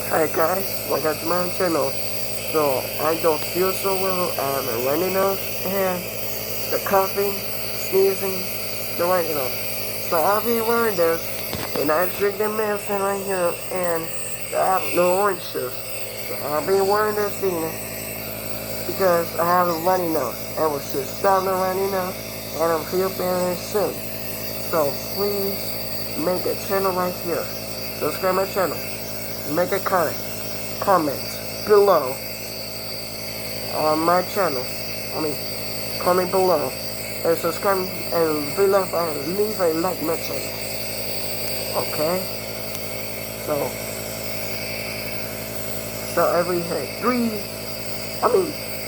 Hi guys, welcome to my channel. So I don't feel so well. I'm running nose and the coughing, sneezing, the running nose. So I'll be wearing this and I drink the medicine right here and I have no orange juice. So I'll be wearing this thing because I have a runny nose. I was just stop the runny nose and I feel very sick. So please make a channel right here. Subscribe my channel. Make a comment below on my channel. Comment below and subscribe and leave a like my channel. Okay? So every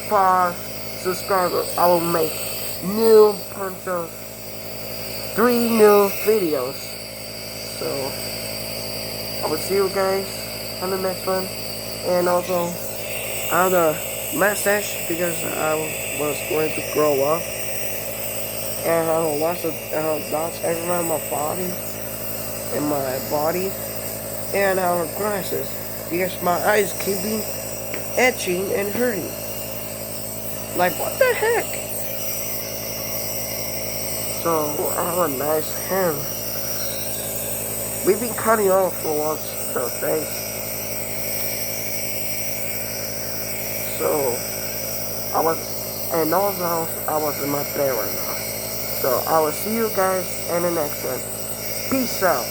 5 subscribers, I will make new bunch of 3 new videos. So I will see you guys on the next one. And also I have a mustache because I was going to grow up. And I have lots of dots everywhere in my body. And I have glasses because my eyes keep being itching and hurting. Like what the heck? So I have a nice hair. We've been cutting off for once those days. So I was in my bed right now. So I will see you guys in the next one. Peace out.